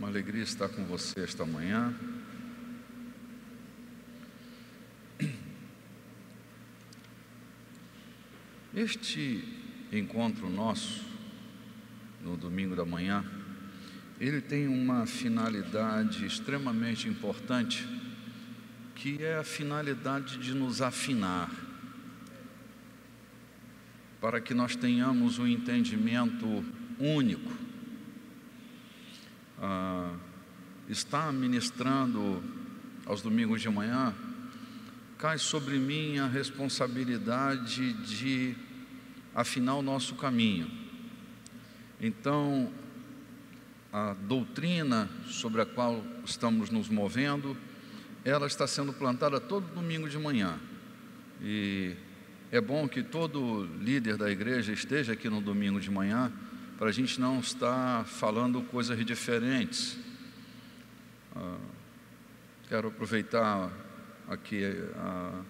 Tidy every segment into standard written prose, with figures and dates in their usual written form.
uma alegria estar com você esta manhã. Este encontro nosso, no domingo da manhã, ele tem uma finalidade extremamente importante, que é a finalidade de nos afinar, para que nós tenhamos um entendimento único. Estar ministrando aos domingos de manhã, cai sobre mim a responsabilidade de afinar o nosso caminho. Então, a doutrina sobre a qual estamos nos movendo, ela está sendo plantada todo domingo de manhã. E é bom que todo líder da igreja esteja aqui no domingo de manhã, para a gente não estar falando coisas diferentes. Quero aproveitar aqui a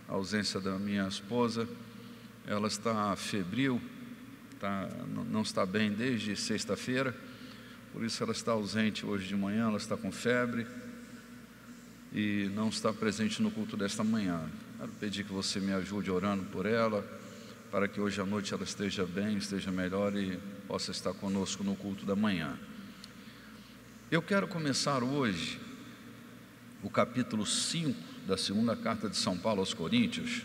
ausência da minha esposa. Ela está febril, não está bem desde sexta-feira, por isso ela está ausente hoje de manhã. Ela está com febre e não está presente no culto desta manhã. Quero pedir que você me ajude orando por ela, para que hoje à noite ela esteja bem, esteja melhor e possa estar conosco no culto da manhã. Eu quero começar hoje o capítulo 5 da segunda carta de São Paulo aos Coríntios,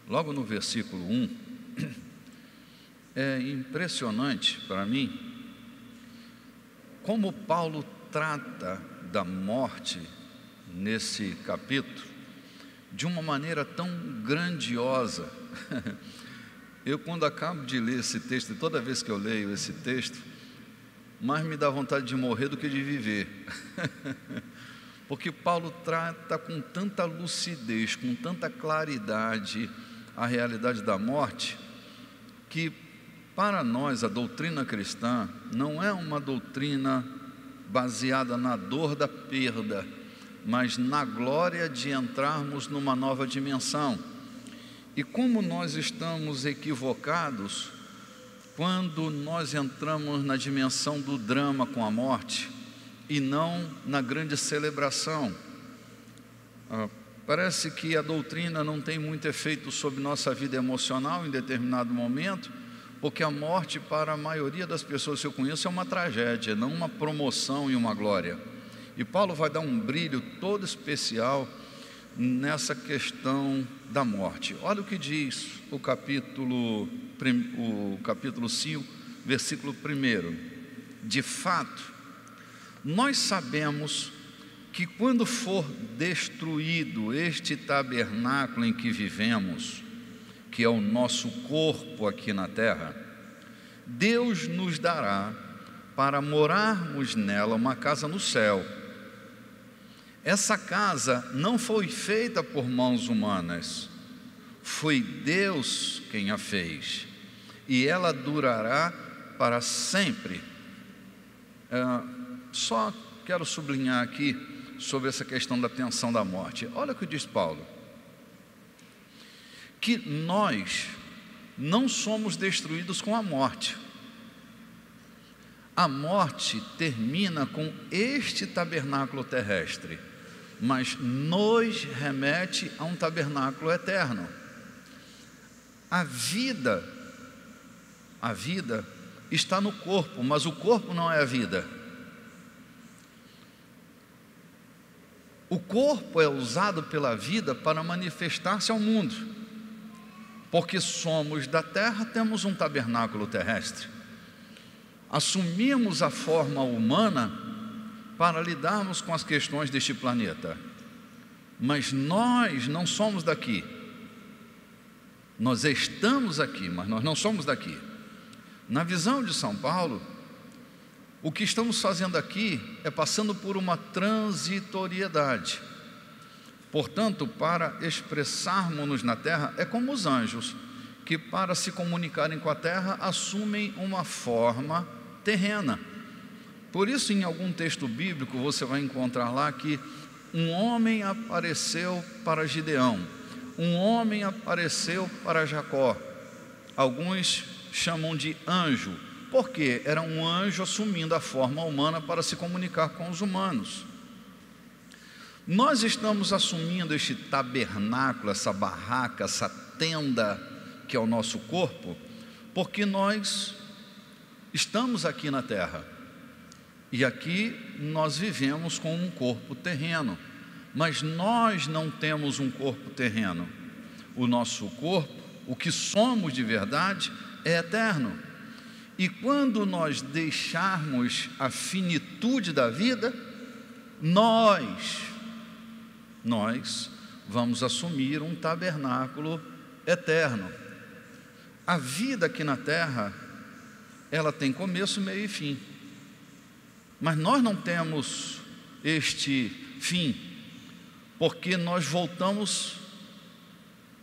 logo no versículo 1. É impressionante para mim como Paulo trata da morte nesse capítulo de uma maneira tão grandiosa. Eu, quando acabo de ler esse texto, e toda vez que eu leio esse texto, mais me dá vontade de morrer do que de viver. Porque Paulo trata com tanta lucidez, com tanta claridade a realidade da morte, que para nós a doutrina cristã não é uma doutrina baseada na dor da perda, mas na glória de entrarmos numa nova dimensão. E como nós estamos equivocados quando nós entramos na dimensão do drama com a morte e não na grande celebração. Parece que a doutrina não tem muito efeito sobre nossa vida emocional em determinado momento, porque a morte, para a maioria das pessoas que eu conheço, é uma tragédia, não uma promoção e uma glória. E Paulo vai dar um brilho todo especial nessa questão da morte. Olha o que diz o capítulo 5, versículo 1. De fato, nós sabemos que quando for destruído este tabernáculo em que vivemos, que é o nosso corpo aqui na terra, Deus nos dará para morarmos nela uma casa no céu. Essa casa não foi feita por mãos humanas, foi Deus quem a fez, e ela durará para sempre. Só quero sublinhar aqui sobre essa questão da tensão da morte. Olha o que diz Paulo: que nós não somos destruídos com a morte. A morte termina com este tabernáculo terrestre, mas nos remete a um tabernáculo eterno. A vida está no corpo, mas o corpo não é a vida. O corpo é usado pela vida para manifestar-se ao mundo, porque somos da terra, temos um tabernáculo terrestre. Assumimos a forma humana para lidarmos com as questões deste planeta, mas nós não somos daqui. Nós estamos aqui, mas nós não somos daqui. Na visão de São Paulo, o que estamos fazendo aqui é passando por uma transitoriedade. Portanto, para expressarmos-nos na terra, é como os anjos, que para se comunicarem com a terra, assumem uma forma terrena. Por isso, em algum texto bíblico, você vai encontrar lá que um homem apareceu para Gideão, um homem apareceu para Jacó. Alguns chamam de anjo, porque era um anjo assumindo a forma humana para se comunicar com os humanos. Nós estamos assumindo este tabernáculo, essa barraca, essa tenda que é o nosso corpo, porque nós estamos aqui na terra, e aqui nós vivemos com um corpo terreno, mas nós não temos um corpo terreno. O nosso corpo, o que somos de verdade, é eterno. E quando nós deixarmos a finitude da vida, nós vamos assumir um tabernáculo eterno. A vida aqui na terra, ela tem começo, meio e fim, mas nós não temos este fim, porque nós voltamos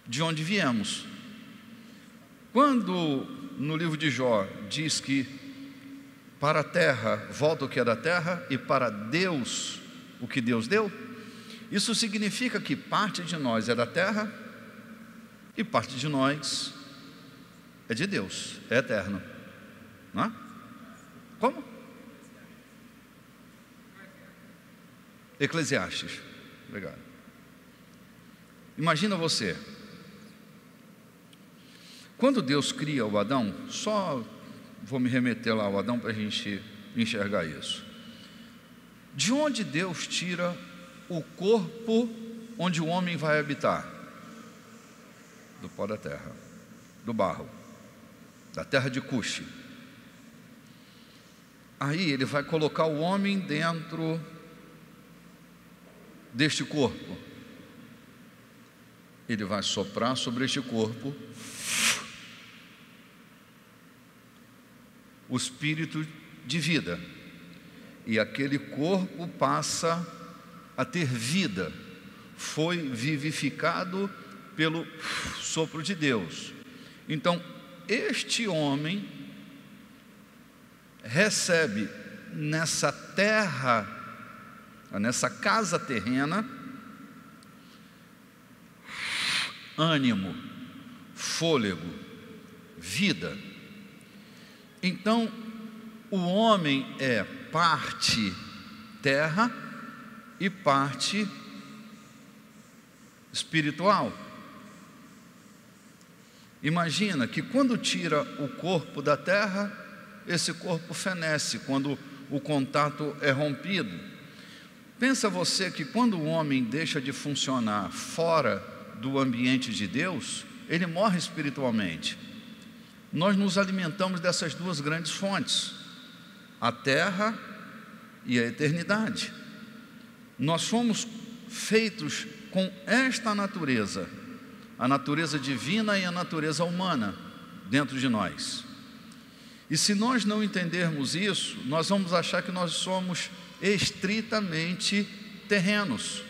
de onde viemos. Quando no livro de Jó diz que para a terra volta o que é da terra, e para Deus o que Deus deu, isso significa que parte de nós é da terra e parte de nós é de Deus, é eterno, não é? Como? Eclesiastes, obrigado. Imagina você, quando Deus cria o Adão, só vou me remeter lá ao Adão para a gente enxergar isso. De onde Deus tira o corpo onde o homem vai habitar? Do pó da terra, do barro, da terra de Cuxi. Aí ele vai colocar o homem dentro deste corpo. Ele vai soprar sobre este corpo o espírito de vida, e aquele corpo passa a ter vida, foi vivificado pelo sopro de Deus. Então este homem recebe nessa terra, nessa casa terrena, ânimo, fôlego, vida. Então o homem é parte terra e parte espiritual. Imagina que quando tira o corpo da terra, esse corpo fenece quando o contato é rompido. Pensa você que quando o homem deixa de funcionar fora do ambiente de Deus, ele morre espiritualmente. Nós nos alimentamos dessas duas grandes fontes, a terra e a eternidade. Nós fomos feitos com esta natureza, a natureza divina e a natureza humana dentro de nós. E se nós não entendermos isso, nós vamos achar que nós somos estritamente terrenos.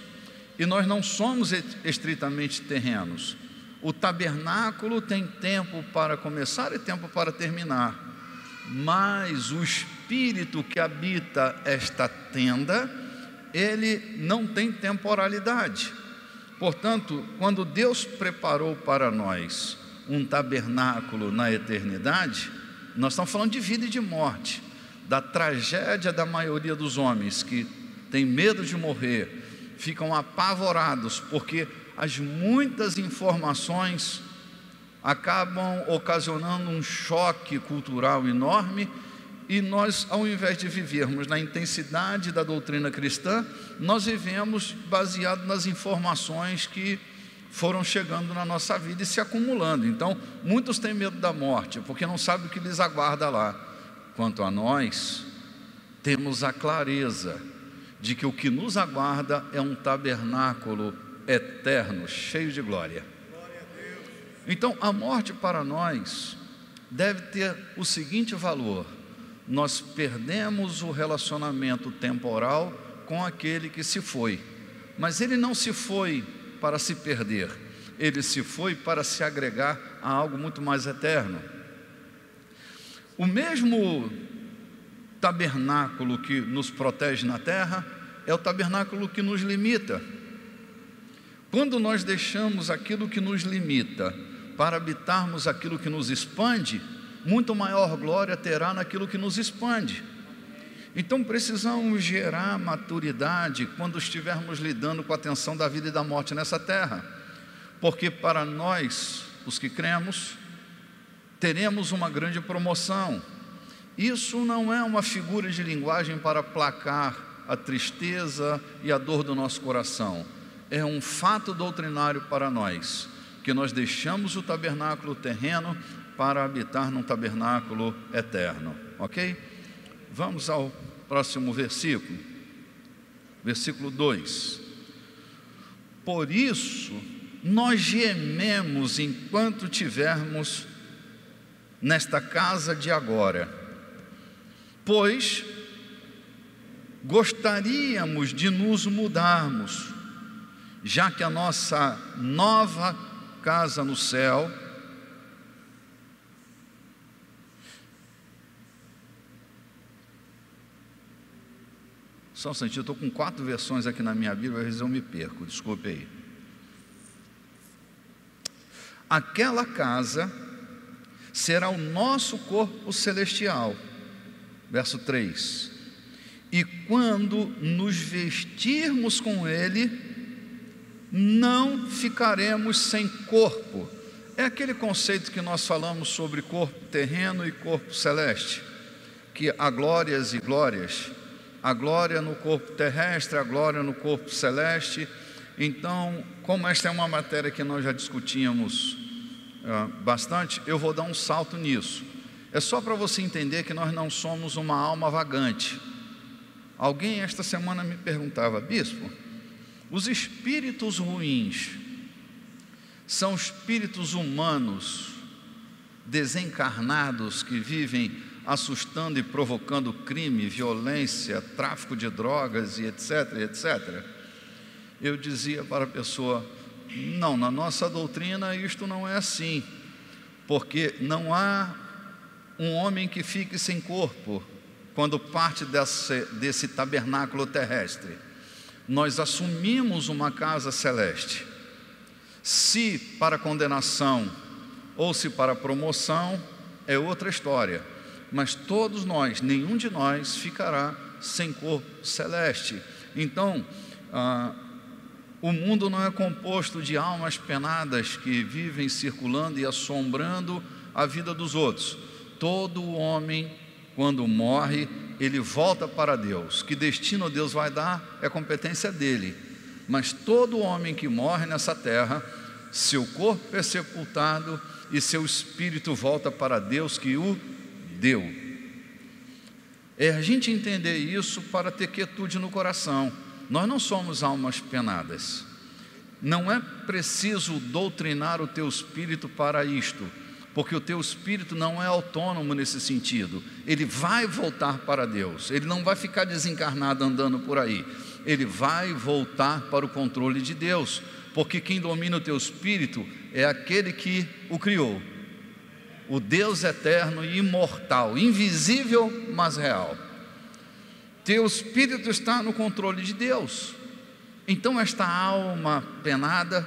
E nós não somos estritamente terrenos. O tabernáculo tem tempo para começar e tempo para terminar, mas o espírito que habita esta tenda, ele não tem temporalidade. Portanto, quando Deus preparou para nós um tabernáculo na eternidade, nós estamos falando de vida e de morte, da tragédia da maioria dos homens que tem medo de morrer, ficam apavorados, porque as muitas informações acabam ocasionando um choque cultural enorme, e nós, ao invés de vivermos na intensidade da doutrina cristã, nós vivemos baseado nas informações que foram chegando na nossa vida e se acumulando. Então, muitos têm medo da morte, porque não sabem o que lhes aguarda lá. Quanto a nós, temos a clareza de que o que nos aguarda é um tabernáculo eterno, cheio de glória. Então, a morte para nós deve ter o seguinte valor: nós perdemos o relacionamento temporal com aquele que se foi, mas ele não se foi para se perder, ele se foi para se agregar a algo muito mais eterno. O mesmo tabernáculo que nos protege na terra é o tabernáculo que nos limita. Quando nós deixamos aquilo que nos limita para habitarmos aquilo que nos expande, muito maior glória terá naquilo que nos expande. Então precisamos gerar maturidade quando estivermos lidando com a tensão da vida e da morte nessa terra, porque para nós, os que cremos, teremos uma grande promoção. Isso não é uma figura de linguagem para aplacar a tristeza e a dor do nosso coração. É um fato doutrinário para nós, que nós deixamos o tabernáculo terreno para habitar num tabernáculo eterno, ok? Vamos ao próximo versículo, versículo 2. Por isso, nós gememos enquanto tivermos nesta casa de agora, pois gostaríamos de nos mudarmos, já que a nossa nova casa no céu só um instantinho, eu estou com 4 versões aqui na minha Bíblia, às vezes eu me perco, desculpe aí. Aquela casa será o nosso corpo celestial, verso 3, e quando nos vestirmos com ele, não ficaremos sem corpo. É aquele conceito que nós falamos sobre corpo terreno e corpo celeste, que há glórias e glórias, a glória no corpo terrestre, a glória no corpo celeste. Então, como esta é uma matéria que nós já discutíamos bastante, eu vou dar um salto nisso. É só para você entender que nós não somos uma alma vagante. Alguém esta semana me perguntava: bispo, os espíritos ruins são espíritos humanos desencarnados que vivem assustando e provocando crime, violência, tráfico de drogas e etc, etc? Eu dizia para a pessoa: não, na nossa doutrina isto não é assim, porque não há um homem que fique sem corpo quando parte desse tabernáculo terrestre. Nós assumimos uma casa celeste. Se para condenação ou se para promoção, é outra história. Mas todos nós, nenhum de nós ficará sem corpo celeste. Então, o mundo não é composto de almas penadas que vivem circulando e assombrando a vida dos outros. Todo homem, quando morre, ele volta para Deus. Que destino Deus vai dar é competência dele. Mas todo homem que morre nessa terra, seu corpo é sepultado e seu espírito volta para Deus que o deu. É a gente entender isso para ter quietude no coração. Nós não somos almas penadas. Não é preciso doutrinar o teu espírito para isto, porque o teu espírito não é autônomo nesse sentido. Ele vai voltar para Deus. Ele não vai ficar desencarnado andando por aí. Ele vai voltar para o controle de Deus, porque quem domina o teu espírito é aquele que o criou, o Deus eterno e imortal, invisível, mas real. Teu espírito está no controle de Deus. Então esta alma penada,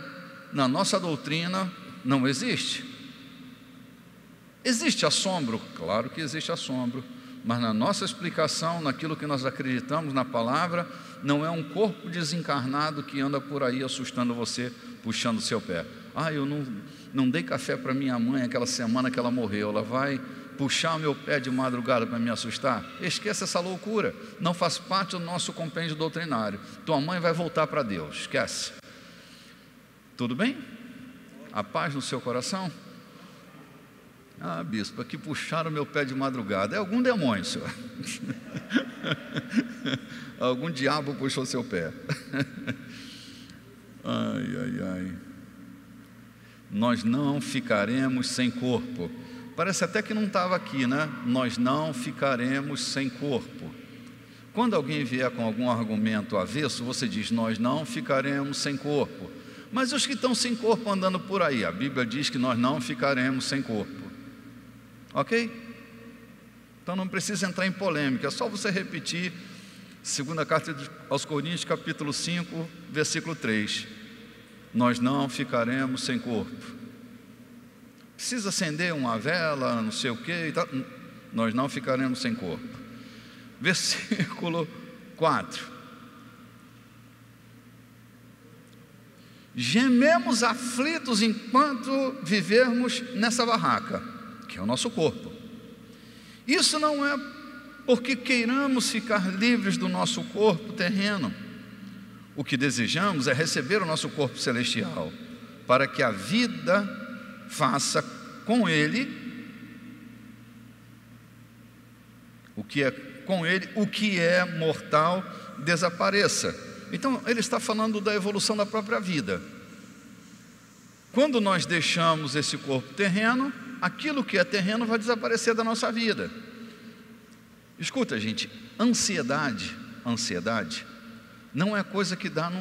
na nossa doutrina, não existe. Existe assombro? Claro que existe assombro, mas na nossa explicação, naquilo que nós acreditamos na palavra, não é um corpo desencarnado que anda por aí assustando você, puxando o seu pé. Eu não dei café para minha mãe aquela semana que ela morreu, ela vai puxar o meu pé de madrugada para me assustar? Esqueça essa loucura, não faz parte do nosso compêndio doutrinário. Tua mãe vai voltar para Deus, esquece. Tudo bem? A paz no seu coração? Bispo, aqui puxaram o meu pé de madrugada. É algum demônio, senhor. Algum diabo puxou seu pé. Ai. Nós não ficaremos sem corpo. Parece até que não estava aqui, né? Nós não ficaremos sem corpo. Quando alguém vier com algum argumento avesso, você diz: nós não ficaremos sem corpo. Mas os que estão sem corpo andando por aí, a Bíblia diz que nós não ficaremos sem corpo. Ok? Então não precisa entrar em polêmica, é só você repetir 2ª carta aos Coríntios, capítulo 5, versículo 3. Nós não ficaremos sem corpo. precisa acender uma vela, não sei o que e tal. Nós não ficaremos sem corpo. Versículo 4. Gememos aflitos enquanto vivermos nessa barraca, que é o nosso corpo. Isso não é porque queiramos ficar livres do nosso corpo terreno. O que desejamos é receber o nosso corpo celestial, para que a vida faça com ele o que é mortal desapareça. Então ele está falando da evolução da própria vida. Quando nós deixamos esse corpo terreno, aquilo que é terreno vai desaparecer da nossa vida. Escuta, gente, ansiedade não é coisa que dá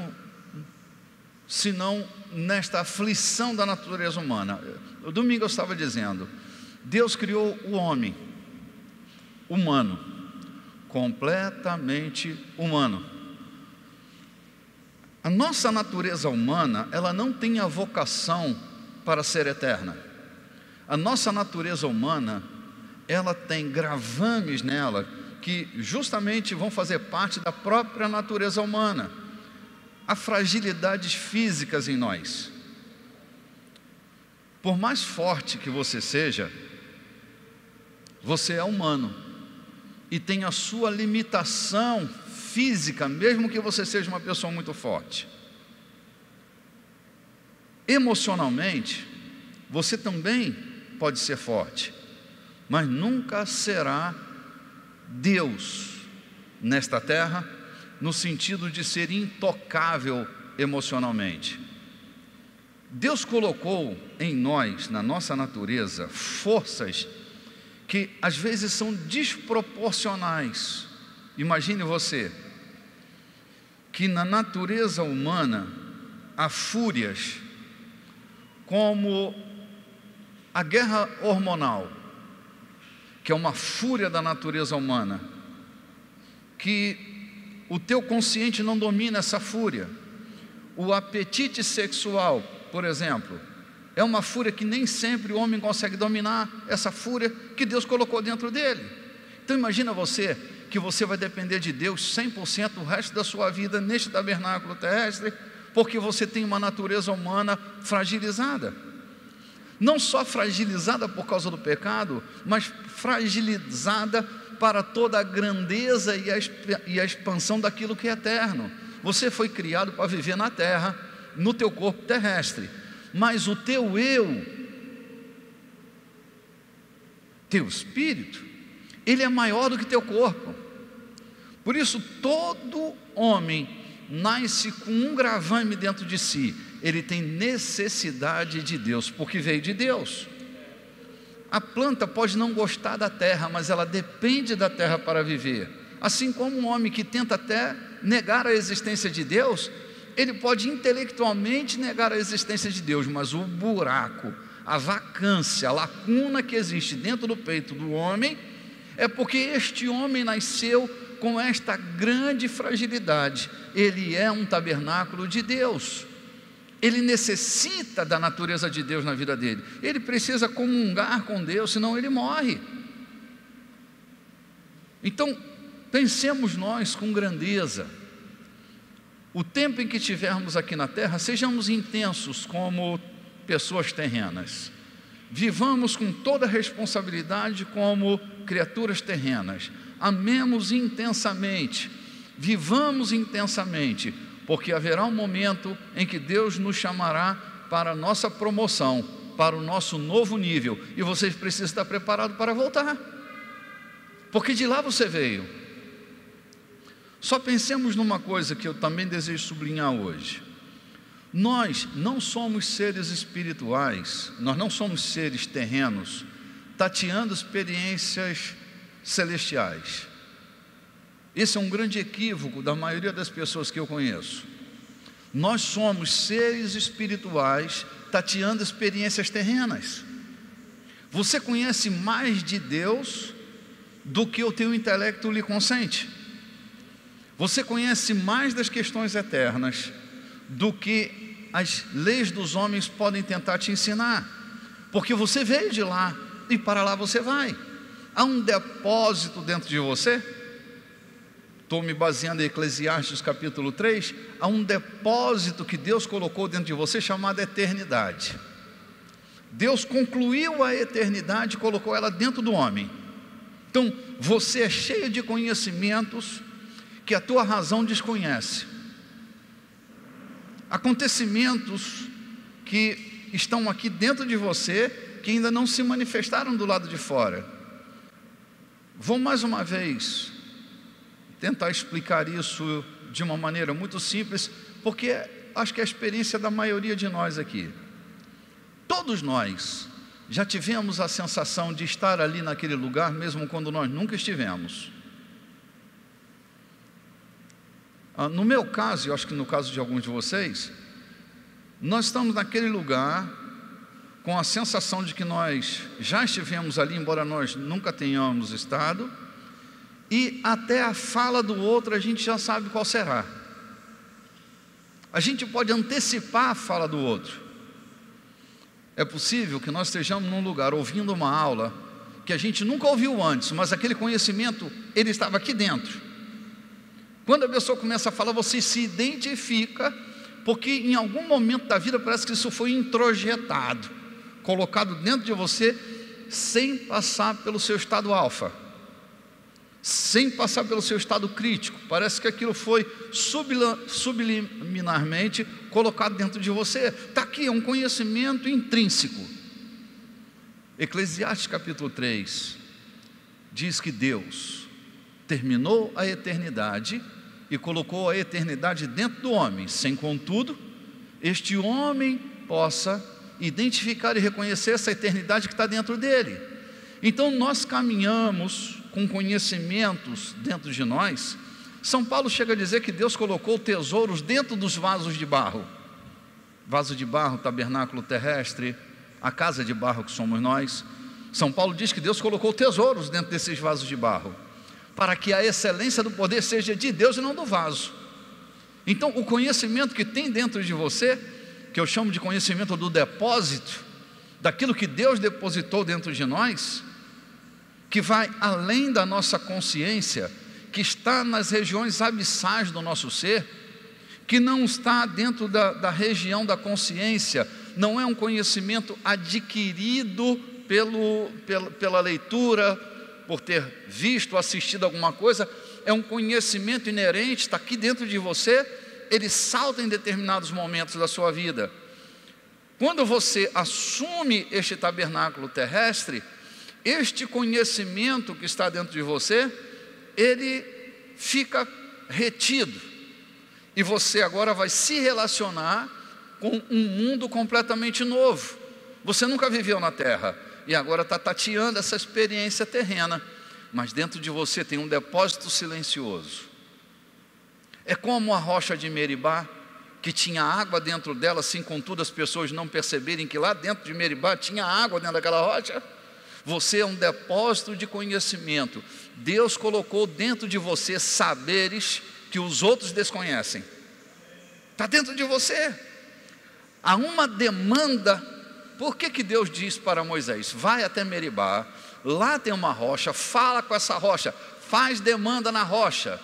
senão nesta aflição da natureza humana. No domingo eu estava dizendo, Deus criou o homem humano, completamente humano. A nossa natureza humana, ela não tem a vocação para ser eterna. A nossa natureza humana, ela tem gravames nela, que justamente vão fazer parte da própria natureza humana. Há fragilidades físicas em nós. Por mais forte que você seja, você é humano e tem a sua limitação física, mesmo que você seja uma pessoa muito forte. Emocionalmente, você também pode ser forte, mas nunca será Deus nesta terra, no sentido de ser intocável emocionalmente. Deus colocou em nós, na nossa natureza, forças que às vezes são desproporcionais. Imagine você, que na natureza humana há fúrias, como a guerra hormonal, que é uma fúria da natureza humana, que o teu consciente não domina essa fúria. O apetite sexual, por exemplo, é uma fúria que nem sempre o homem consegue dominar, essa fúria que Deus colocou dentro dele. Então imagina você, que você vai depender de Deus 100% o resto da sua vida neste tabernáculo terrestre, porque você tem uma natureza humana fragilizada. Não só fragilizada por causa do pecado, mas fragilizada para toda a grandeza e a expansão daquilo que é eterno. Você foi criado para viver na terra, no teu corpo terrestre, mas o teu eu, teu espírito, ele é maior do que teu corpo. Por isso todo homem nasce com um gravame dentro de si. Ele tem necessidade de Deus, porque veio de Deus. A planta pode não gostar da terra, mas ela depende da terra para viver. Assim como um homem que tenta até negar a existência de Deus, ele pode intelectualmente negar a existência de Deus, mas o buraco, a vacância, a lacuna que existe dentro do peito do homem, é porque este homem nasceu com esta grande fragilidade. Ele é um tabernáculo de Deus. Ele necessita da natureza de Deus na vida dele. Ele precisa comungar com Deus, senão ele morre. Então, pensemos nós com grandeza. O tempo em que tivermos aqui na terra, sejamos intensos como pessoas terrenas. Vivamos com toda a responsabilidade como criaturas terrenas. Amemos intensamente, vivamos intensamente, porque haverá um momento em que Deus nos chamará para a nossa promoção, para o nosso novo nível, e vocês precisam estar preparados para voltar, porque de lá você veio. Só pensemos numa coisa que eu também desejo sublinhar hoje. Nós não somos seres espirituais, nós não somos seres terrenos, tateando experiências celestiais. Esse é um grande equívoco da maioria das pessoas que eu conheço. Nós somos seres espirituais tateando experiências terrenas. Você conhece mais de Deus do que o teu intelecto lhe consente. Você conhece mais das questões eternas do que as leis dos homens podem tentar te ensinar. porque você veio de lá e para lá você vai. Há um depósito dentro de você. Estou me baseando em Eclesiastes capítulo 3. Há um depósito que Deus colocou dentro de você chamado eternidade. Deus concluiu a eternidade e colocou ela dentro do homem. Então você é cheio de conhecimentos que a tua razão desconhece. Acontecimentos que estão aqui dentro de você, que ainda não se manifestaram do lado de fora. Vou mais uma vez tentar explicar isso de uma maneira muito simples, porque acho que é a experiência da maioria de nós aqui. Todos nós já tivemos a sensação de estar ali naquele lugar, mesmo quando nós nunca estivemos. No meu caso, e acho que no caso de alguns de vocês, nós estamos naquele lugar com a sensação de que nós já estivemos ali, embora nós nunca tenhamos estado, e até a fala do outro a gente já sabe qual será. A gente pode antecipar a fala do outro. É possível que nós estejamos num lugar ouvindo uma aula que a gente nunca ouviu antes, mas aquele conhecimento, ele estava aqui dentro. Quando a pessoa começa a falar, você se identifica, porque em algum momento da vida parece que isso foi introjetado, colocado dentro de você, sem passar pelo seu estado alfa, sem passar pelo seu estado crítico. Parece que aquilo foi subliminarmente colocado dentro de você. Está aqui, é um conhecimento intrínseco. Eclesiastes capítulo 3 diz que Deus terminou a eternidade e colocou a eternidade dentro do homem, sem contudo este homem possa identificar e reconhecer essa eternidade que está dentro dele. Então nós caminhamos com conhecimentos dentro de nós. São Paulo chega a dizer que Deus colocou tesouros dentro dos vasos de barro. Vaso de barro, tabernáculo terrestre, a casa de barro que somos nós. São Paulo diz que Deus colocou tesouros dentro desses vasos de barro, para que a excelência do poder seja de Deus e não do vaso. Então o conhecimento que tem dentro de você, que eu chamo de conhecimento do depósito, daquilo que Deus depositou dentro de nós, que vai além da nossa consciência, que está nas regiões abissais do nosso ser, que não está dentro da região da consciência, não é um conhecimento adquirido pela leitura, por ter visto, assistido alguma coisa, é um conhecimento inerente, está aqui dentro de você, ele salta em determinados momentos da sua vida. Quando você assume este tabernáculo terrestre, este conhecimento que está dentro de você, ele fica retido, e você agora vai se relacionar com um mundo completamente novo. Você nunca viveu na terra, e agora está tateando essa experiência terrena, mas dentro de você tem um depósito silencioso. É como a rocha de Meribá, que tinha água dentro dela, assim, contudo as pessoas não perceberem que lá dentro de Meribá tinha água dentro daquela rocha. Você é um depósito de conhecimento. Deus colocou dentro de você saberes que os outros desconhecem. Está dentro de você. Há uma demanda. Por que Deus diz para Moisés: vai até Meribá, lá tem uma rocha, fala com essa rocha, faz demanda na rocha?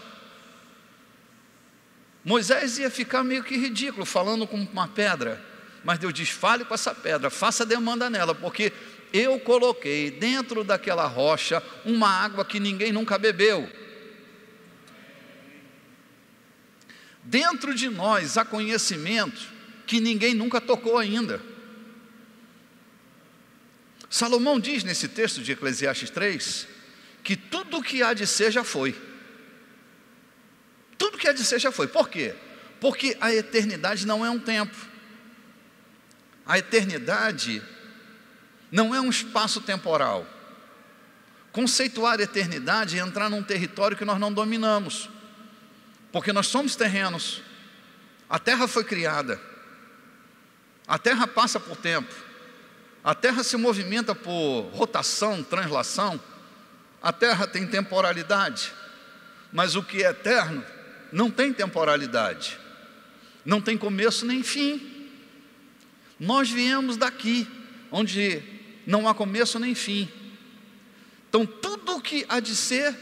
Moisés ia ficar meio que ridículo falando com uma pedra, mas Deus diz: fale com essa pedra, faça demanda nela, porque eu coloquei dentro daquela rocha uma água que ninguém nunca bebeu. Dentro de nós há conhecimento que ninguém nunca tocou ainda. Salomão diz nesse texto de Eclesiastes 3, que tudo que há de ser já foi. Tudo que há de ser já foi. Por quê? Porque a eternidade não é um tempo. A eternidade não é um espaço temporal. Conceituar eternidade é entrar num território que nós não dominamos, porque nós somos terrenos. A terra foi criada, a terra passa por tempo, a terra se movimenta por rotação, translação, a terra tem temporalidade, mas o que é eterno não tem temporalidade, não tem começo nem fim. Nós viemos daqui, onde não há começo nem fim. Então tudo o que há de ser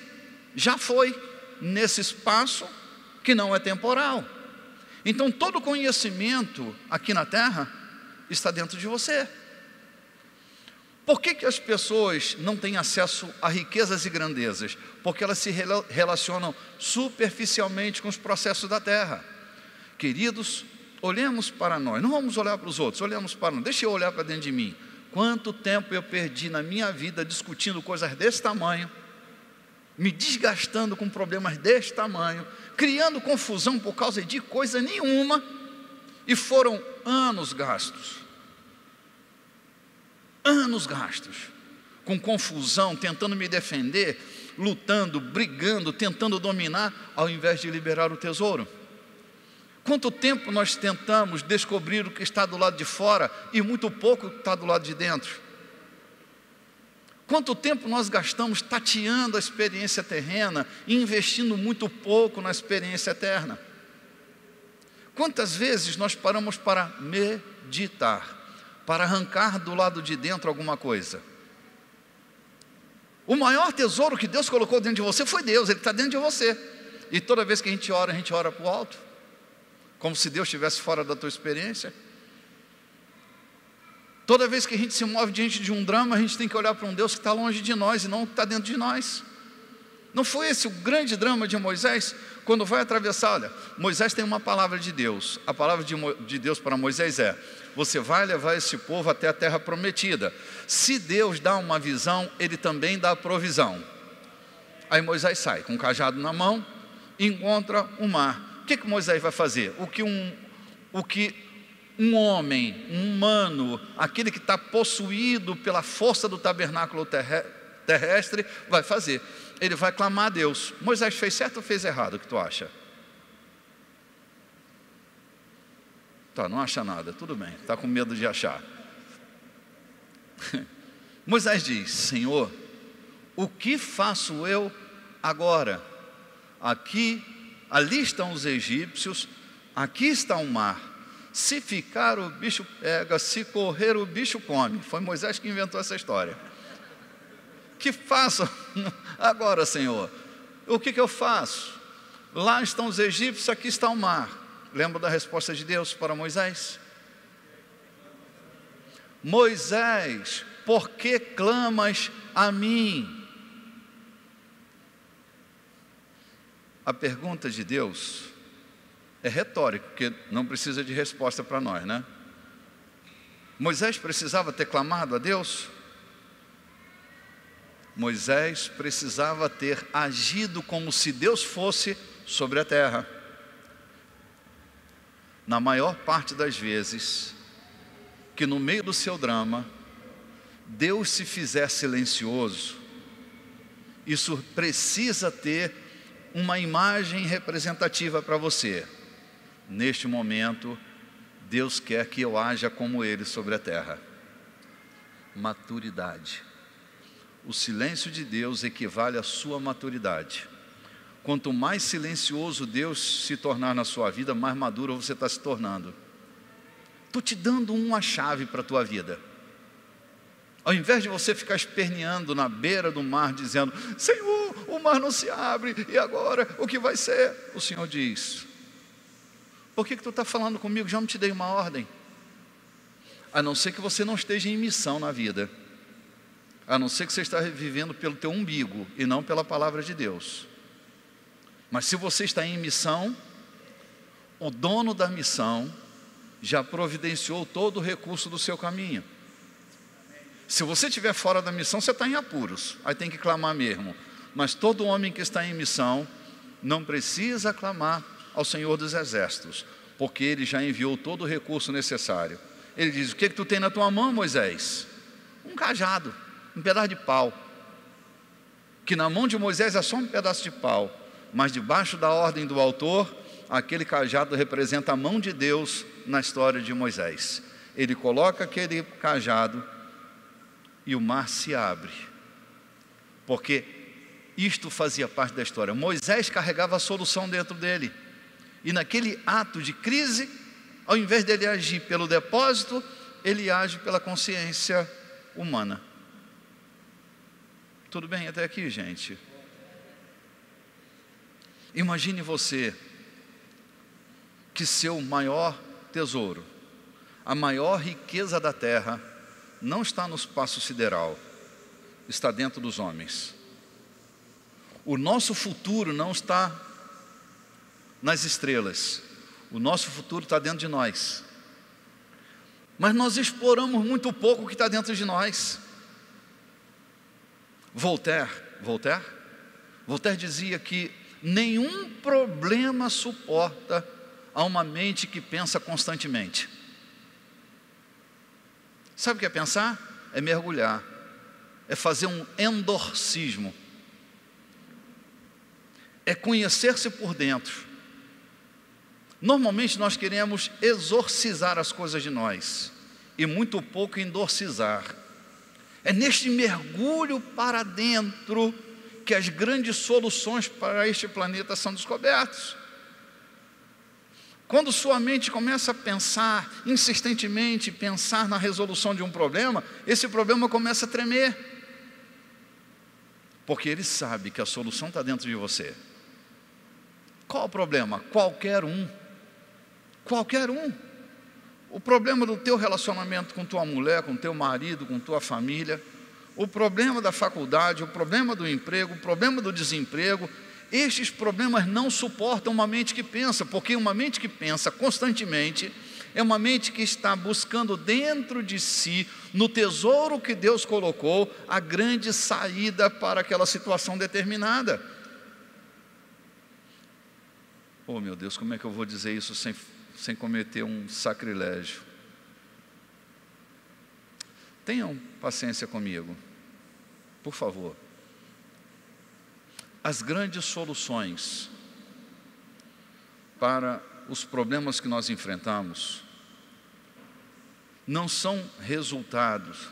já foi nesse espaço que não é temporal. Então todo conhecimento aqui na terra está dentro de você. Por que as pessoas não têm acesso a riquezas e grandezas? Porque elas se relacionam superficialmente com os processos da terra. Queridos, olhemos para nós, não vamos olhar para os outros, olhemos para nós. Deixa eu olhar para dentro de mim. Quanto tempo eu perdi na minha vida discutindo coisas desse tamanho, me desgastando com problemas desse tamanho, criando confusão por causa de coisa nenhuma, e foram anos gastos, com confusão, tentando me defender, lutando, brigando, tentando dominar, ao invés de liberar o tesouro. Quanto tempo nós tentamos descobrir o que está do lado de fora e muito pouco está do lado de dentro? Quanto tempo nós gastamos tateando a experiência terrena e investindo muito pouco na experiência eterna? Quantas vezes nós paramos para meditar, para arrancar do lado de dentro alguma coisa? O maior tesouro que Deus colocou dentro de você foi Deus, Ele está dentro de você. E toda vez que a gente ora para o alto, como se Deus estivesse fora da tua experiência. Toda vez que a gente se move diante de um drama, a gente tem que olhar para um Deus que está longe de nós e não que está dentro de nós. Não foi esse o grande drama de Moisés? Quando vai atravessar, olha, Moisés tem uma palavra de Deus. A palavra de Deus para Moisés é: você vai levar esse povo até a terra prometida. Se Deus dá uma visão, Ele também dá a provisão. Aí Moisés sai com um cajado na mão e encontra o mar. O que Moisés vai fazer? O que um homem, um humano, aquele que está possuído pela força do tabernáculo terrestre, vai fazer. Ele vai clamar a Deus. Moisés fez certo ou fez errado? O que tu acha? Tá, não acha nada, tudo bem, está com medo de achar. Moisés diz: Senhor, o que faço eu agora? Ali estão os egípcios, aqui está o mar. Se ficar, o bicho pega, se correr, o bicho come. Foi Moisés que inventou essa história. Que faço agora, Senhor? O que eu faço? Lá estão os egípcios, aqui está o mar. Lembra da resposta de Deus para Moisés? Moisés, por que clamas a mim? A pergunta de Deus é retórica, porque não precisa de resposta para nós, né? Moisés precisava ter clamado a Deus? Moisés precisava ter agido como se Deus fosse sobre a terra. Na maior parte das vezes, que no meio do seu drama, Deus se fizer silencioso, isso precisa ter uma imagem representativa para você. Neste momento, Deus quer que eu haja como Ele sobre a terra. Maturidade. O silêncio de Deus equivale à sua maturidade. Quanto mais silencioso Deus se tornar na sua vida, mais maduro você está se tornando. Estou te dando uma chave para a tua vida. Ao invés de você ficar esperneando na beira do mar, dizendo: Senhor, o mar não se abre, e agora o que vai ser? O Senhor diz: por que tu está falando comigo? Já não te dei uma ordem. A não ser que você não esteja em missão na vida, a não ser que você está vivendo pelo teu umbigo e não pela palavra de Deus. Mas se você está em missão, o dono da missão já providenciou todo o recurso do seu caminho. Se você estiver fora da missão, você está em apuros, aí tem que clamar mesmo. Mas todo homem que está em missão não precisa clamar ao Senhor dos Exércitos, porque Ele já enviou todo o recurso necessário. Ele diz: o que tu tem na tua mão, Moisés? Um cajado, um pedaço de pau, que na mão de Moisés é só um pedaço de pau, mas debaixo da ordem do autor, aquele cajado representa a mão de Deus na história de Moisés. Ele coloca aquele cajado e o mar se abre, porque isto fazia parte da história. Moisés carregava a solução dentro dele, e naquele ato de crise, ao invés dele agir pelo depósito, ele age pela consciência humana. Tudo bem até aqui, gente? Imagine você que seu maior tesouro, a maior riqueza da terra, não está no espaço sideral, está dentro dos homens. O nosso futuro não está nas estrelas, o nosso futuro está dentro de nós. Mas nós exploramos muito pouco o que está dentro de nós. Voltaire dizia que nenhum problema suporta a uma mente que pensa constantemente. Sabe o que é pensar? É mergulhar, é fazer um endorcismo, é conhecer-se por dentro. Normalmente nós queremos exorcizar as coisas de nós e muito pouco endorcizar. É neste mergulho para dentro que as grandes soluções para este planeta são descobertas. Quando sua mente começa a pensar, insistentemente pensar na resolução de um problema, esse problema começa a tremer. Porque ele sabe que a solução está dentro de você. Qual o problema? Qualquer um. Qualquer um. O problema do teu relacionamento com tua mulher, com teu marido, com tua família, o problema da faculdade, o problema do emprego, o problema do desemprego, estes problemas não suportam uma mente que pensa, porque uma mente que pensa constantemente é uma mente que está buscando dentro de si, no tesouro que Deus colocou, a grande saída para aquela situação determinada. Oh meu Deus, como é que eu vou dizer isso sem cometer um sacrilégio? Tenham paciência comigo, por favor. As grandes soluções para os problemas que nós enfrentamos não são resultados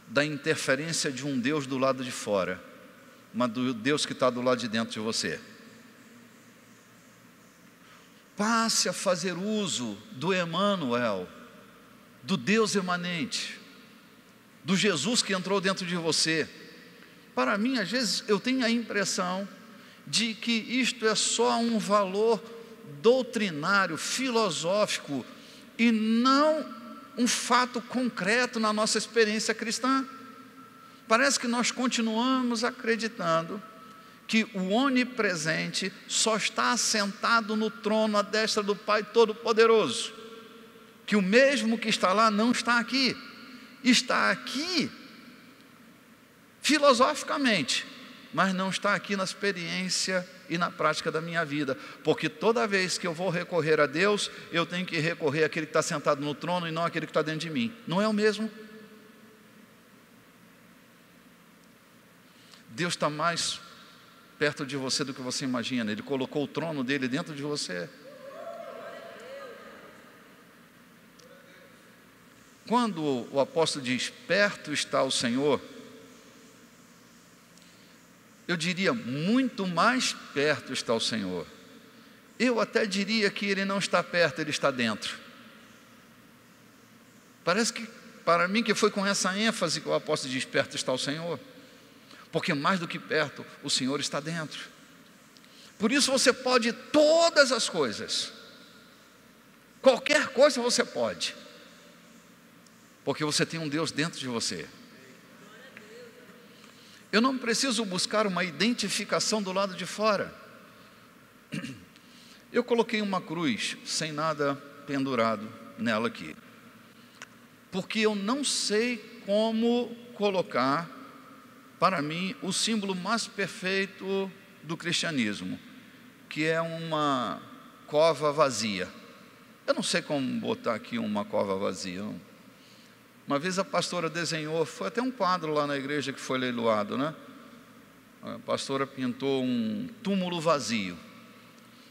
da interferência de um Deus do lado de fora, mas do Deus que está do lado de dentro de você. Passe a fazer uso do Emmanuel, do Deus imanente, do Jesus que entrou dentro de você. Para mim, às vezes, eu tenho a impressão de que isto é só um valor doutrinário, filosófico, e não um fato concreto na nossa experiência cristã. Parece que nós continuamos acreditando que o onipresente só está assentado no trono à destra do Pai Todo-Poderoso, que o mesmo que está lá não está aqui, está aqui filosoficamente, mas não está aqui na experiência e na prática da minha vida, porque toda vez que eu vou recorrer a Deus, eu tenho que recorrer àquele que está sentado no trono e não àquele que está dentro de mim. Não é o mesmo? Deus está mais perto de você do que você imagina. Ele colocou o trono dele dentro de você. Quando o apóstolo diz, perto está o Senhor, eu diria, muito mais perto está o Senhor. Eu até diria que Ele não está perto, Ele está dentro. Parece que, para mim, que foi com essa ênfase que o apóstolo diz, perto está o Senhor. Porque mais do que perto, o Senhor está dentro. Por isso você pode todas as coisas. Qualquer coisa você pode. Porque você tem um Deus dentro de você. Eu não preciso buscar uma identificação do lado de fora. Eu coloquei uma cruz sem nada pendurado nela aqui, porque eu não sei como colocar, para mim, o símbolo mais perfeito do cristianismo, que é uma cova vazia. Eu não sei como botar aqui uma cova vazia. Uma vez a pastora desenhou, foi até um quadro lá na igreja que foi leiloado, né? A pastora pintou um túmulo vazio.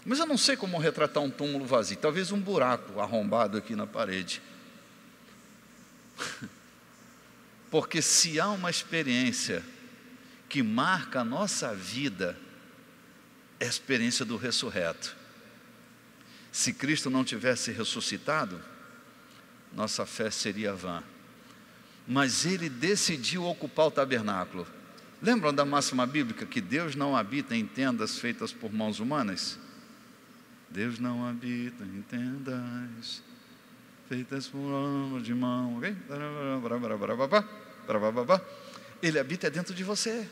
Mas eu não sei como retratar um túmulo vazio. Talvez um buraco arrombado aqui na parede. Porque se há uma experiência que marca a nossa vida, é a experiência do ressurreto. Se Cristo não tivesse ressuscitado, nossa fé seria vã. mas ele decidiu ocupar o tabernáculo. Lembram da máxima bíblica que Deus não habita em tendas feitas por mãos humanas? Deus não habita em tendas feitas por mãos de mão, ok? Ele habita dentro de você.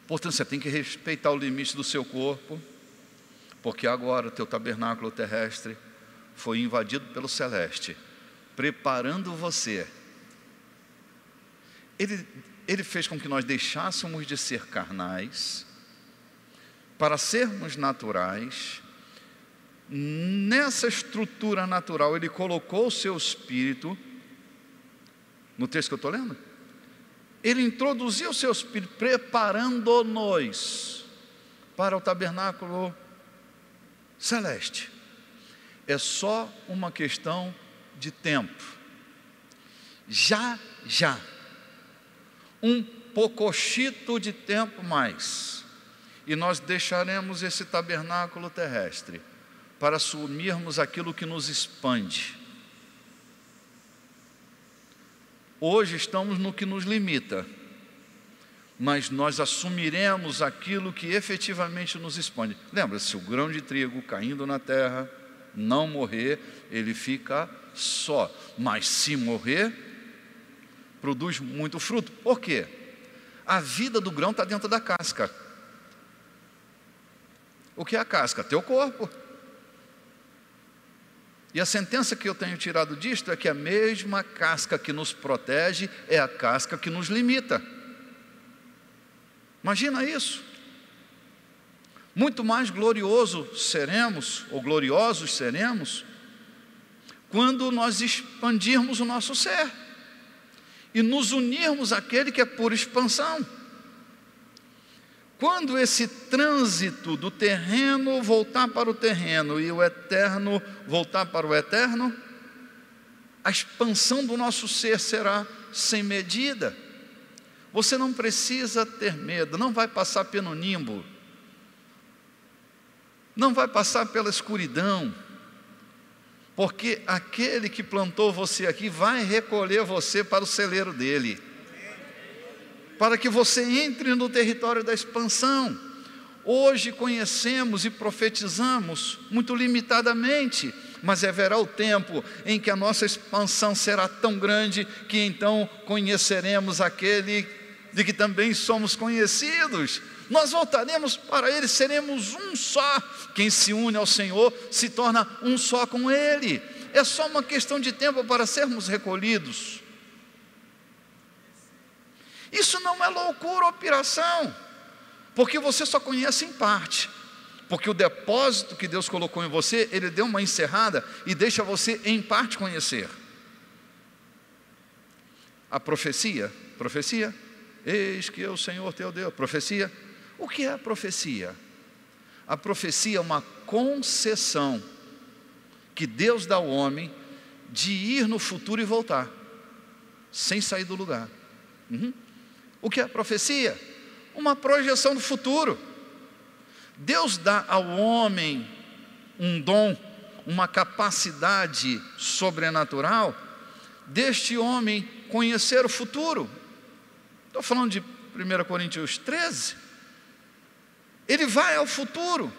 Portanto, você tem que respeitar o limite do seu corpo, porque agora o teu tabernáculo terrestre foi invadido pelo celeste, preparando você. Ele fez com que nós deixássemos de ser carnais, para sermos naturais. Nessa estrutura natural, Ele colocou o seu Espírito, no texto que eu estou lendo, Ele introduziu o seu Espírito, preparando-nos para o tabernáculo celeste. É só uma questão de tempo. Já, um pocochito de tempo mais, e nós deixaremos esse tabernáculo terrestre para assumirmos aquilo que nos expande. Hoje estamos no que nos limita, mas nós assumiremos aquilo que efetivamente nos expande. Lembra-se, o grão de trigo caindo na terra, não morrer, ele fica só, mas se morrer, produz muito fruto. Por quê? A vida do grão está dentro da casca. O que é a casca? Teu corpo. E a sentença que eu tenho tirado disto é que a mesma casca que nos protege é a casca que nos limita. Imagina isso. Muito mais gloriosos seremos quando nós expandirmos o nosso ser e nos unirmos àquele que é por expansão. Quando esse trânsito do terreno voltar para o terreno e o eterno voltar para o eterno, a expansão do nosso ser será sem medida. Você não precisa ter medo, não vai passar pelo nimbo, não vai passar pela escuridão, porque aquele que plantou você aqui vai recolher você para o celeiro dele, para que você entre no território da expansão. Hoje conhecemos e profetizamos muito limitadamente, mas haverá o tempo em que a nossa expansão será tão grande que então conheceremos aquele de que também somos conhecidos. Nós voltaremos para Ele, seremos um só. Quem se une ao Senhor se torna um só com Ele. É só uma questão de tempo para sermos recolhidos. Isso não é loucura ou piração, porque você só conhece em parte, porque o depósito que Deus colocou em você, Ele deu uma encerrada e deixa você em parte conhecer. A profecia, eis que eu, Senhor teu Deus, profecia. O que é a profecia? A profecia é uma concessão que Deus dá ao homem de ir no futuro e voltar, sem sair do lugar. O que é a profecia? Uma projeção do futuro. Deus dá ao homem um dom, uma capacidade sobrenatural deste homem conhecer o futuro. Estou falando de 1 Coríntios 13. Ele vai ao futuro,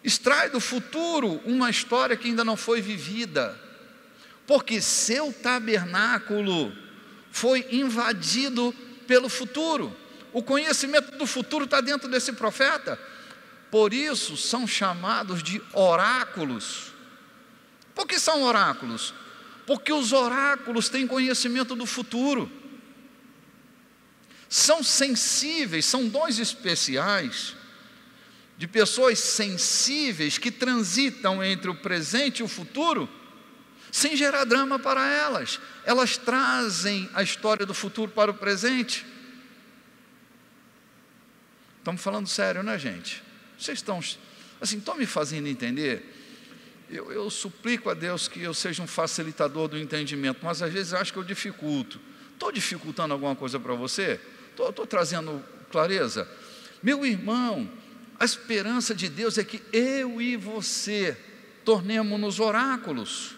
extrai do futuro uma história que ainda não foi vivida, porque seu tabernáculo foi invadido pelo futuro. O conhecimento do futuro está dentro desse profeta. Por isso são chamados de oráculos. Por que são oráculos? Porque os oráculos têm conhecimento do futuro. São sensíveis, são dons especiais de pessoas sensíveis que transitam entre o presente e o futuro sem gerar drama para elas. Elas trazem a história do futuro para o presente. Estamos falando sério, né, gente? Vocês estão me fazendo entender? Eu suplico a Deus que eu seja um facilitador do entendimento, mas às vezes eu acho que eu dificulto. Estou dificultando alguma coisa para você? Estou trazendo clareza? Meu irmão, a esperança de Deus é que eu e você tornemos-nos oráculos.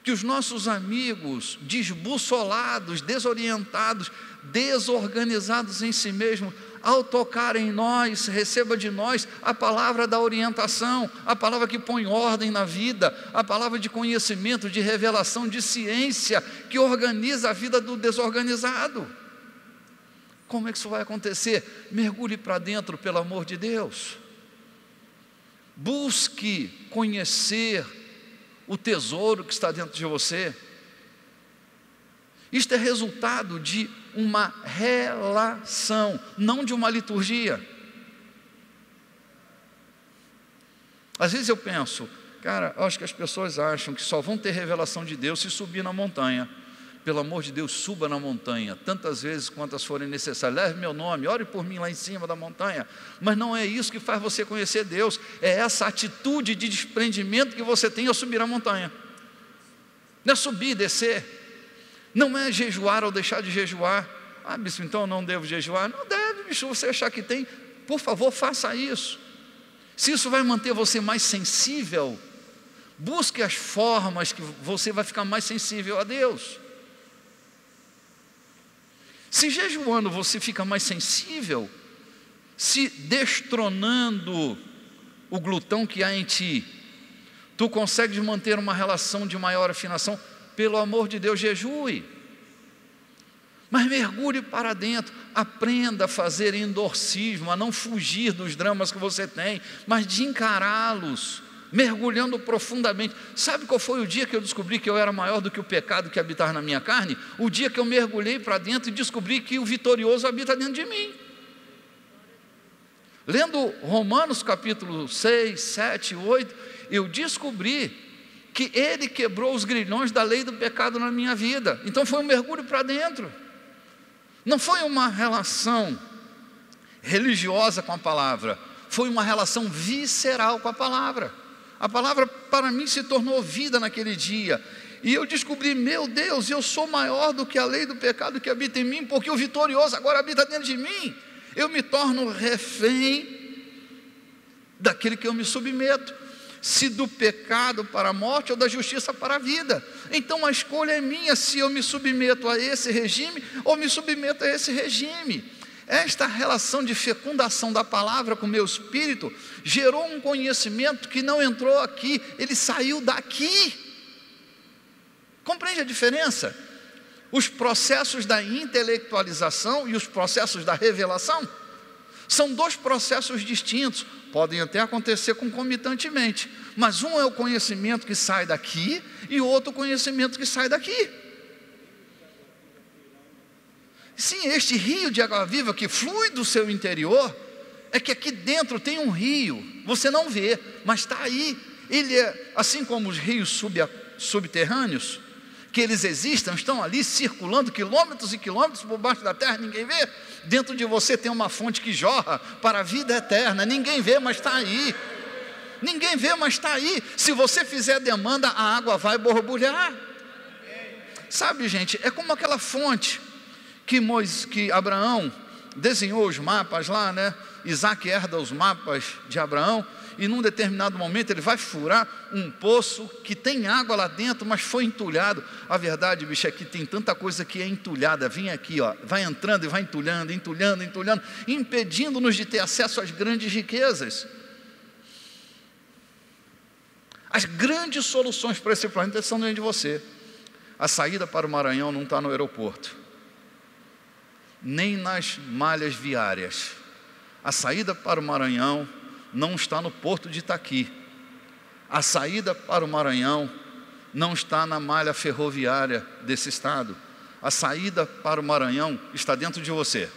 que os nossos amigos desbussolados, desorientados, desorganizados em si mesmos, ao tocar em nós, receba de nós a palavra da orientação, a palavra que põe ordem na vida, a palavra de conhecimento, de revelação, de ciência, que organiza a vida do desorganizado. Como é que isso vai acontecer? Mergulhe para dentro, pelo amor de Deus. Busque conhecer o tesouro que está dentro de você. Isto é resultado de uma relação, não de uma liturgia. Às vezes eu penso, cara, eu acho que as pessoas acham que só vão ter revelação de Deus se subir na montanha. Pelo amor de Deus, suba na montanha, tantas vezes quantas forem necessárias, leve meu nome, ore por mim lá em cima da montanha, mas não é isso que faz você conhecer Deus, é essa atitude de desprendimento que você tem ao subir a montanha. Não é subir e descer, não é jejuar ou deixar de jejuar. Ah, bispo, então eu não devo jejuar? Não deve, bicho, você achar que tem, por favor, faça isso. Se isso vai manter você mais sensível, busque as formas que você vai ficar mais sensível a Deus. Se jejuando você fica mais sensível, se destronando o glutão que há em ti, tu consegues manter uma relação de maior afinação, pelo amor de Deus, jejue. Mas mergulhe para dentro, aprenda a fazer endorcismo, a não fugir dos dramas que você tem, mas de encará-los, mergulhando profundamente. Sabe qual foi o dia que eu descobri que eu era maior do que o pecado que habitava na minha carne? O dia que eu mergulhei para dentro e descobri que o vitorioso habita dentro de mim. Lendo Romanos capítulo 6, 7, 8, eu descobri que ele quebrou os grilhões da lei do pecado na minha vida. Então foi um mergulho para dentro. Não foi uma relação religiosa com a palavra, foi uma relação visceral com a palavra. A palavra para mim se tornou vida naquele dia, e eu descobri, meu Deus, eu sou maior do que a lei do pecado que habita em mim, porque o vitorioso agora habita dentro de mim. Eu me torno refém daquele que eu me submeto, se do pecado para a morte ou da justiça para a vida. Então a escolha é minha, se eu me submeto a esse regime ou me submeto a esse regime. Esta relação de fecundação da palavra com o meu espírito gerou um conhecimento que não entrou aqui, ele saiu daqui. Compreende a diferença? Os processos da intelectualização e os processos da revelação são dois processos distintos, podem até acontecer concomitantemente, mas um é o conhecimento que sai daqui e o outro o conhecimento que sai daqui. Sim, este rio de água viva que flui do seu interior, é que aqui dentro tem um rio, você não vê, mas está aí. Ele é assim como os rios subterrâneos, que eles existem, estão ali circulando quilômetros e quilômetros por baixo da terra, ninguém vê. Dentro de você tem uma fonte que jorra para a vida eterna, ninguém vê, mas está aí. Ninguém vê, mas está aí. Se você fizer demanda, a água vai borbulhar. Sabe, gente, é como aquela fonte que Abraão desenhou os mapas lá, né? Isaac herda os mapas de Abraão, e num determinado momento ele vai furar um poço que tem água lá dentro, mas foi entulhado. A verdade, bicho, é que tem tanta coisa que é entulhada. Vem aqui, ó, vai entrando e vai entulhando, impedindo-nos de ter acesso às grandes riquezas. As grandes soluções para esse planeta estão dentro de você. A saída para o Maranhão não está no aeroporto, nem nas malhas viárias. A saída para o Maranhão não está no porto de Itaqui. A saída para o Maranhão não está na malha ferroviária desse estado. A saída para o Maranhão está dentro de você.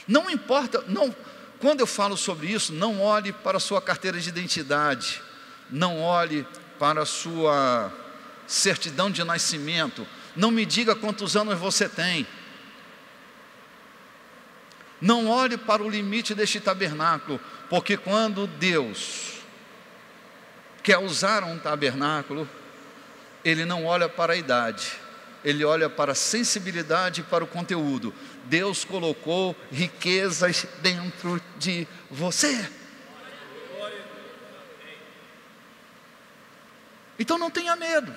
Não importa, não, quando eu falo sobre isso, não olhe para a sua carteira de identidade, não olhe para a sua certidão de nascimento, não me diga quantos anos você tem. Não olhe para o limite deste tabernáculo, porque quando Deus quer usar um tabernáculo, Ele não olha para a idade, Ele olha para a sensibilidade e para o conteúdo. Deus colocou riquezas dentro de você. Então não tenha medo.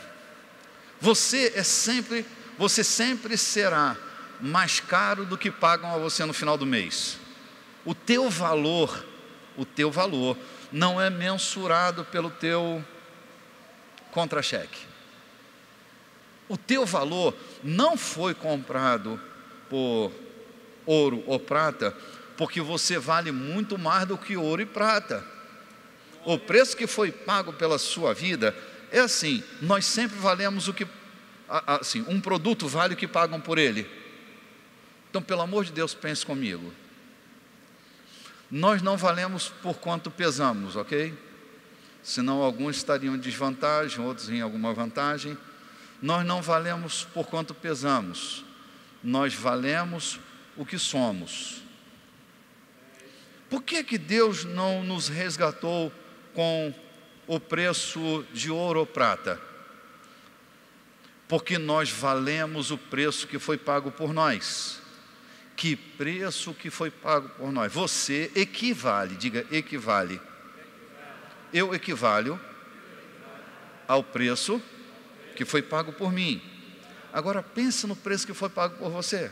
Você sempre será mais caro do que pagam a você no final do mês. O teu valor não é mensurado pelo teu contra-cheque. O teu valor não foi comprado por ouro ou prata, porque você vale muito mais do que ouro e prata. O preço que foi pago pela sua vida é assim: nós sempre valemos o que, assim, um produto vale o que pagam por ele. Então, pelo amor de Deus, pense comigo. Nós não valemos por quanto pesamos, ok? Senão alguns estariam em desvantagem, outros em alguma vantagem. Nós não valemos por quanto pesamos, nós valemos o que somos. Por que Deus não nos resgatou com o preço de ouro ou prata? Porque nós valemos o preço que foi pago por nós. Que preço que foi pago por nós? Você equivale, diga equivale. Eu equivalho ao preço que foi pago por mim. Agora pense no preço que foi pago por você.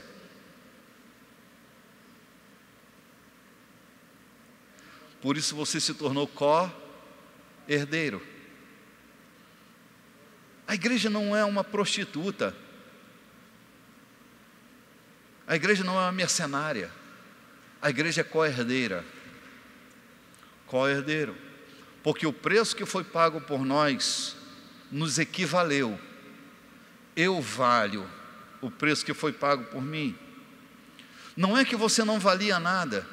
Por isso você se tornou co-herdeiro. A igreja não é uma prostituta. A igreja não é uma mercenária. A igreja é co-herdeira. Co-herdeiro. Porque o preço que foi pago por nós nos equivaleu. Eu valho o preço que foi pago por mim. Não é que você não valia nada,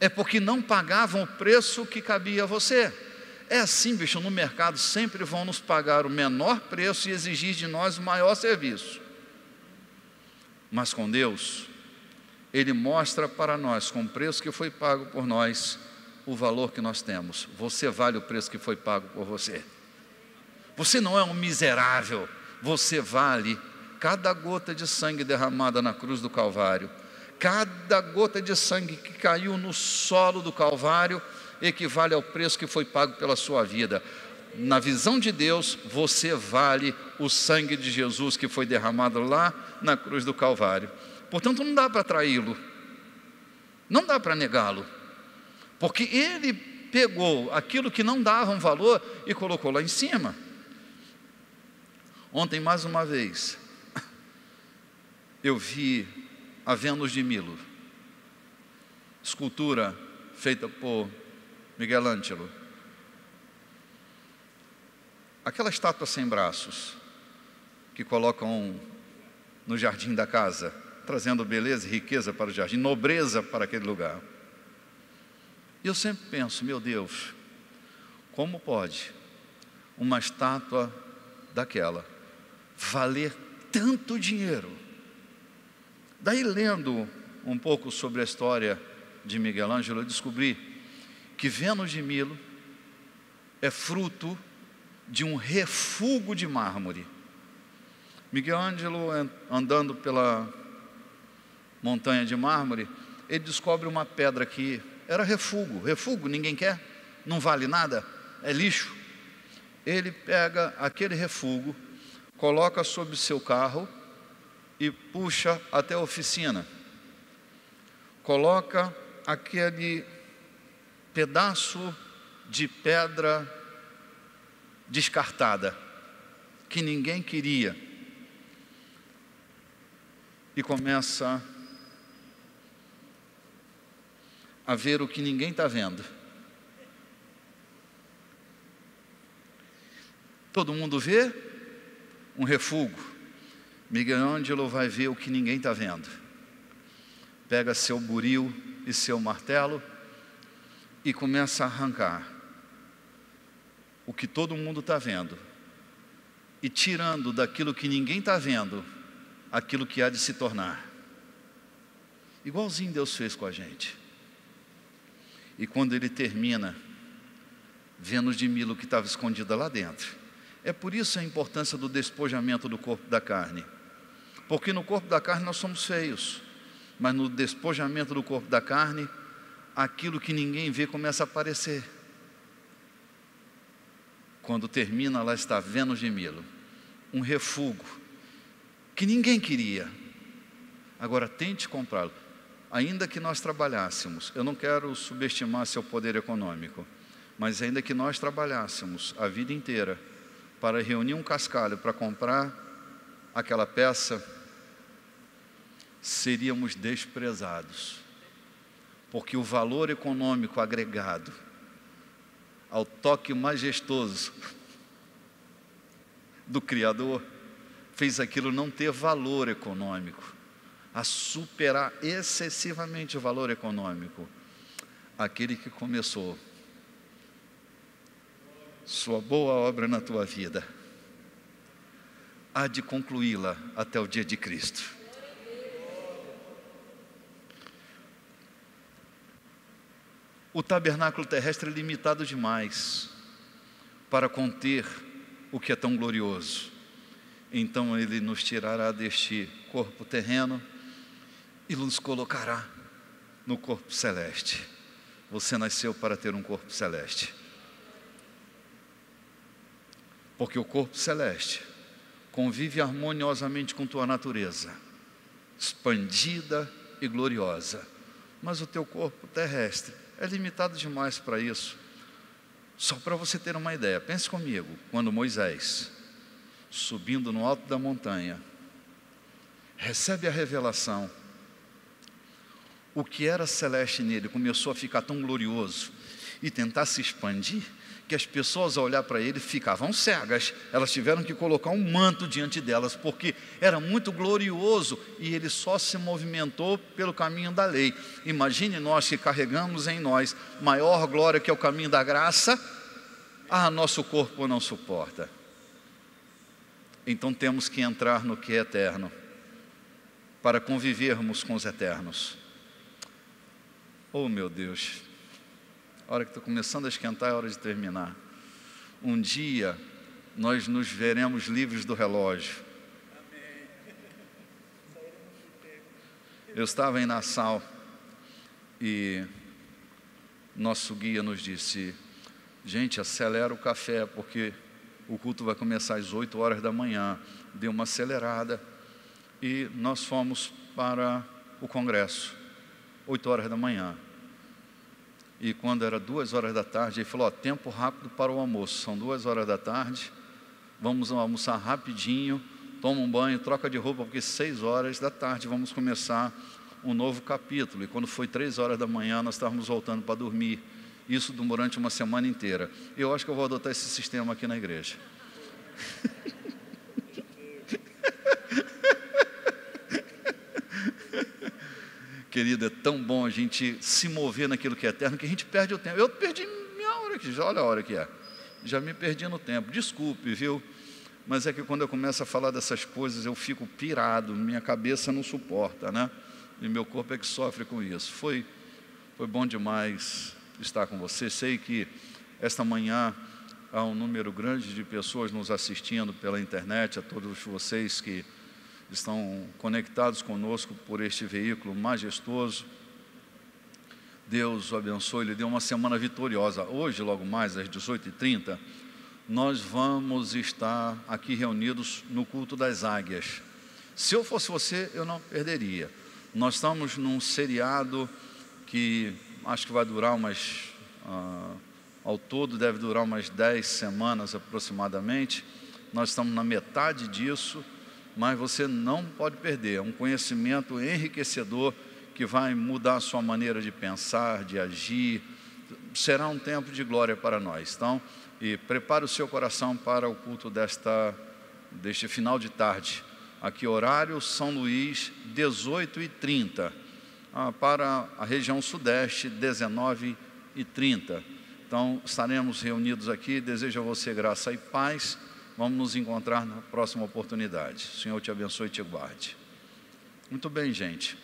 é porque não pagavam o preço que cabia a você. É assim, bicho, no mercado sempre vão nos pagar o menor preço e exigir de nós o maior serviço. Mas com Deus, Ele mostra para nós, com o preço que foi pago por nós, o valor que nós temos. Você vale o preço que foi pago por você. Você não é um miserável, você vale cada gota de sangue derramada na cruz do Calvário. Cada gota de sangue que caiu no solo do Calvário equivale ao preço que foi pago pela sua vida. Na visão de Deus, você vale o sangue de Jesus que foi derramado lá na cruz do Calvário. Portanto, não dá para traí-lo, não dá para negá-lo, porque Ele pegou aquilo que não dava um valor e colocou lá em cima. Ontem, mais uma vez, eu vi a Vênus de Milo, escultura feita por Miguel Ângelo. Aquela estátua sem braços, que colocam no jardim da casa, trazendo beleza e riqueza para o jardim, nobreza para aquele lugar. E eu sempre penso, meu Deus, como pode uma estátua daquela valer tanto dinheiro? Daí, lendo um pouco sobre a história de Miguel Ângelo, eu descobri que Vênus de Milo é fruto de um refúgio de mármore. Miguel Ângelo, andando pela montanha de mármore, ele descobre uma pedra que era refúgio. Refúgio ninguém quer, não vale nada, é lixo. Ele pega aquele refúgio, coloca sobre seu carro e puxa até a oficina. Coloca aquele pedaço de pedra descartada, que ninguém queria, e começa a ver o que ninguém está vendo. Todo mundo vê um refúgio. Miguel Ângelo vai ver o que ninguém está vendo. Pega seu buril e seu martelo e começa a arrancar o que todo mundo está vendo, e tirando daquilo que ninguém está vendo, aquilo que há de se tornar. Igualzinho Deus fez com a gente. E quando Ele termina, Vênus de Milo que estava escondida lá dentro. É por isso a importância do despojamento do corpo da carne. Porque no corpo da carne nós somos feios, mas no despojamento do corpo da carne, aquilo que ninguém vê começa a aparecer. Quando termina, lá está Vênus de Milo, um refúgio que ninguém queria. Agora tente comprá-lo. Ainda que nós trabalhássemos, eu não quero subestimar seu poder econômico, mas ainda que nós trabalhássemos a vida inteira para reunir um cascalho para comprar aquela peça, seríamos desprezados, porque o valor econômico agregado ao toque majestoso do Criador fez aquilo não ter valor econômico, a superar excessivamente o valor econômico. Aquele que começou sua boa obra na tua vida há de concluí-la até o dia de Cristo. O tabernáculo terrestre é limitado demais para conter o que é tão glorioso. Então Ele nos tirará deste corpo terreno e nos colocará no corpo celeste. Você nasceu para ter um corpo celeste, porque o corpo celeste convive harmoniosamente com tua natureza, expandida e gloriosa. Mas o teu corpo terrestre é limitado demais para isso. Só para você ter uma ideia, pense comigo, quando Moisés, subindo no alto da montanha, recebe a revelação, o que era celeste nele começou a ficar tão glorioso e tentar se expandir, que as pessoas ao olhar para ele ficavam cegas. Elas tiveram que colocar um manto diante delas, porque era muito glorioso e ele só se movimentou pelo caminho da lei. Imagine nós que carregamos em nós maior glória, que é o caminho da graça. Nosso corpo não suporta. Então temos que entrar no que é eterno, para convivermos com os eternos. Oh meu Deus, a hora que estou começando a esquentar é hora de terminar. Um dia nós nos veremos livres do relógio. Eu estava em Nassau e nosso guia nos disse: gente, acelera o café, porque o culto vai começar às 8 horas da manhã. Deu uma acelerada e nós fomos para o congresso, 8 horas da manhã. E quando era 2 horas da tarde, ele falou: tempo rápido para o almoço, são 2 horas da tarde, vamos almoçar rapidinho, toma um banho, troca de roupa, porque 6 horas da tarde vamos começar um novo capítulo. E quando foi 3 horas da manhã, nós estávamos voltando para dormir. Isso durante uma semana inteira. Eu acho que eu vou adotar esse sistema aqui na igreja. Querido, é tão bom a gente se mover naquilo que é eterno, que a gente perde o tempo. Eu perdi minha hora aqui, olha a hora que é. Já me perdi no tempo, desculpe, viu? Mas é que quando eu começo a falar dessas coisas, eu fico pirado, minha cabeça não suporta, né? E meu corpo é que sofre com isso. Foi bom demais estar com você. Sei que esta manhã há um número grande de pessoas nos assistindo pela internet, a todos vocês que estão conectados conosco por este veículo majestoso. Deus o abençoe, Ele deu uma semana vitoriosa. Hoje, logo mais às 18h30, nós vamos estar aqui reunidos no culto das águias. Se eu fosse você, eu não perderia. Nós estamos num seriado que acho que vai durar ao todo deve durar umas 10 semanas aproximadamente. Nós estamos na metade disso, mas você não pode perder. É um conhecimento enriquecedor que vai mudar a sua maneira de pensar, de agir. Será um tempo de glória para nós. Então, prepare o seu coração para o culto deste final de tarde. Aqui, horário São Luís, 18h30. Para a região sudeste, 19h30. Então, estaremos reunidos aqui. Desejo a você graça e paz. Vamos nos encontrar na próxima oportunidade. O Senhor te abençoe e te guarde. Muito bem, gente.